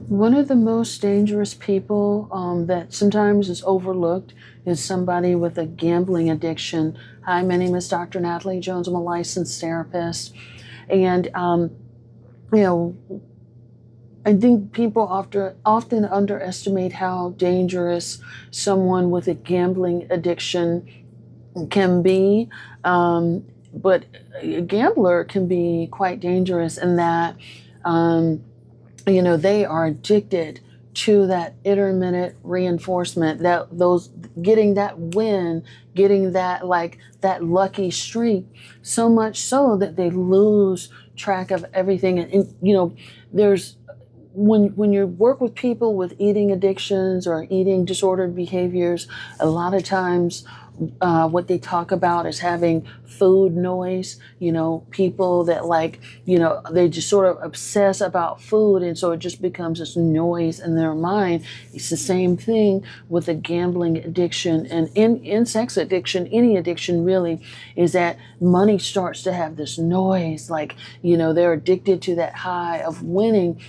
One of the most dangerous people that sometimes is overlooked is somebody with a gambling addiction. Hi, my name is Dr. Natalie Jones. I'm a licensed therapist. And, you know, I think people often underestimate how dangerous someone with a gambling addiction can be. But a gambler can be quite dangerous in that. Um, they are addicted to that intermittent reinforcement, that those getting that win, getting that like that lucky streak, so much so that they lose track of everything. And there's when you work with people with eating addictions or eating disordered behaviors, a lot of times what they talk about is having food noise. People that they just sort of obsess about food, and so it just becomes this noise in their mind. It's the same thing with a gambling addiction and in sex addiction, any addiction really, is that money starts to have this noise. They're addicted to that high of winning,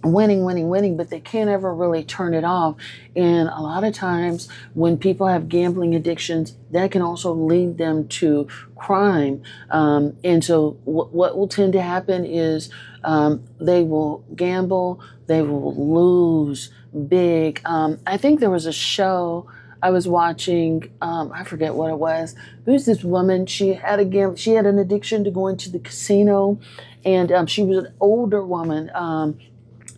but they can't ever really turn it off. And a lot of times when people have gambling addictions, that can also lead them to crime. And so what will tend to happen is they will gamble, they will lose big. I think there was a show I was watching, I forget what it was. There was this woman, she had an addiction to going to the casino, and she was an older woman.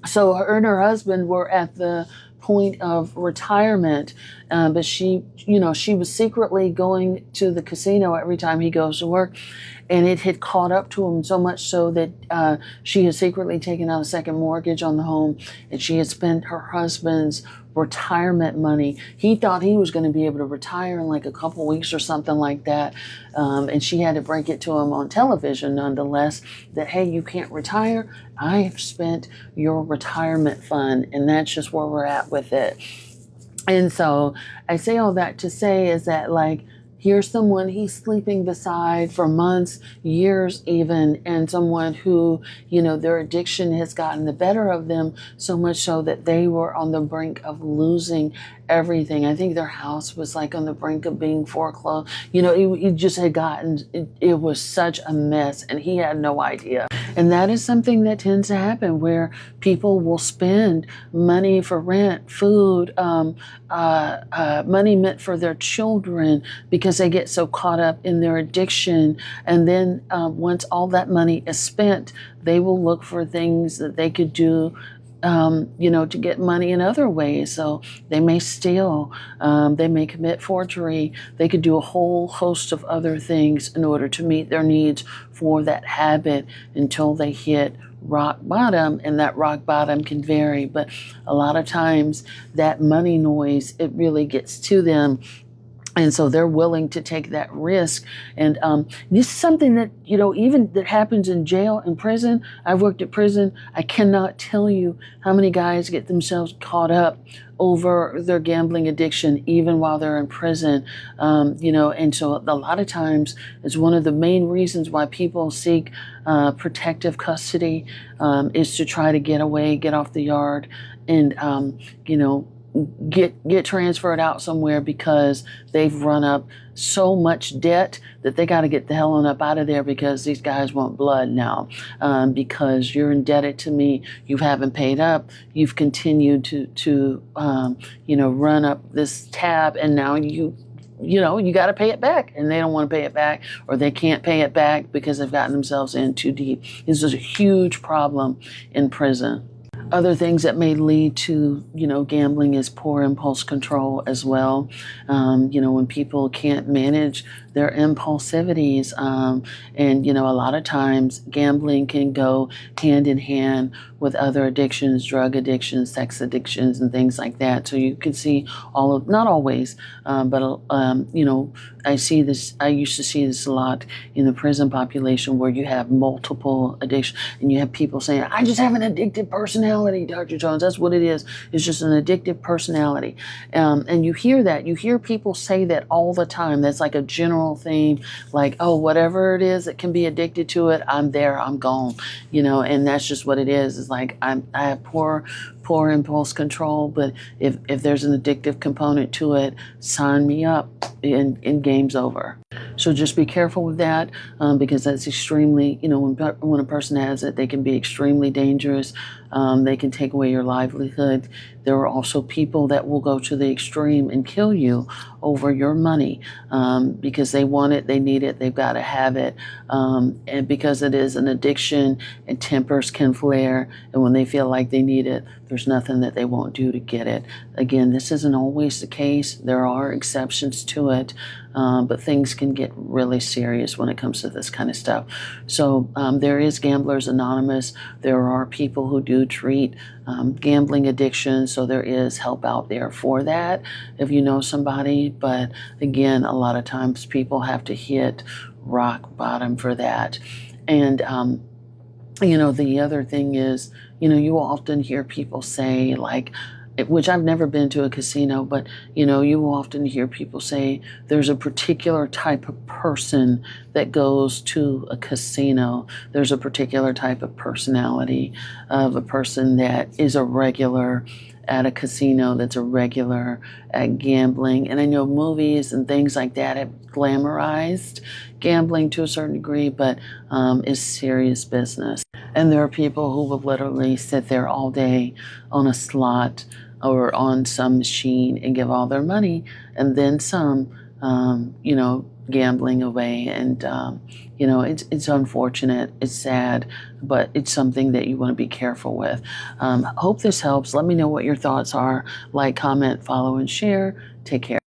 So her and her husband were at the point of retirement, but she was secretly going to the casino every time he goes to work, and it had caught up to him so much so that she had secretly taken out a second mortgage on the home, and she had spent her husband's retirement money. He thought he was going to be able to retire in like a couple weeks or something like that, and she had to break it to him on television nonetheless that, hey, you can't retire. I have spent your retirement fund, and that's just where we're at with it. And so I say all that to say is that, here's someone he's sleeping beside for months, years even, and someone who, their addiction has gotten the better of them so much so that they were on the brink of losing everything. I think their house was on the brink of being foreclosed. It just had it was such a mess, and he had no idea. And that is something that tends to happen where people will spend money for rent, food, money meant for their children, because they get so caught up in their addiction. And then once all that money is spent, they will look for things that they could do to get money in other ways. So they may steal, they may commit forgery, they could do a whole host of other things in order to meet their needs for that habit until they hit rock bottom, and that rock bottom can vary. But a lot of times that money noise, it really gets to them. And so they're willing to take that risk. And this is something that, even that happens in jail and prison. I've worked at prison. I cannot tell you how many guys get themselves caught up over their gambling addiction, even while they're in prison. And so a lot of times it's one of the main reasons why people seek protective custody, is to try to get away, get off the yard, and, get transferred out somewhere, because they've run up so much debt that they got to get the hell on up out of there, because these guys want blood now, because you're indebted to me, you haven't paid up, you've continued to run up this tab, and now you got to pay it back, and they don't want to pay it back, or they can't pay it back because they've gotten themselves in too deep. This is a huge problem in prison. Other things that may lead to, gambling is poor impulse control as well. When people can't manage their impulsivities. And a lot of times gambling can go hand in hand with other addictions, drug addictions, sex addictions, and things like that. So you can see not always, but I used to see this a lot in the prison population, where you have multiple addictions, and you have people saying, I just have an addicted person personality, Dr. Jones. That's what it is. It's just an addictive personality. And you hear that. You hear people say that all the time. That's like a general theme, like, oh, whatever it is that can be addicted to it, I'm there, I'm gone, and that's just what it is. It's like I have poor impulse control, but if there's an addictive component to it, sign me up, and game's over. So just be careful with that, because that's extremely, when a person has it, they can be extremely dangerous. They can take away your livelihood. There are also people that will go to the extreme and kill you over your money, because they want it, they need it, they've got to have it. And because it is an addiction, and tempers can flare, and when they feel like they need it, there's nothing that they won't do to get it. Again, this isn't always the case. There are exceptions to it, but things can get really serious when it comes to this kind of stuff. So there is Gamblers Anonymous. There are people who do treat gambling addiction, so there is help out there for that if you know somebody. But again, a lot of times people have to hit rock bottom for that. And the other thing is, you often hear people say, like, which I've never been to a casino, but you often hear people say there's a particular type of person that goes to a casino. There's a particular type of personality of a person that is a regular at a casino, that's a regular at gambling. And I know movies and things like that have glamorized gambling to a certain degree, but it's serious business. And there are people who will literally sit there all day on a slot or on some machine and give all their money and then some, gambling away. And, it's unfortunate. It's sad, but it's something that you want to be careful with. Hope this helps. Let me know what your thoughts are. Like, comment, follow, and share. Take care.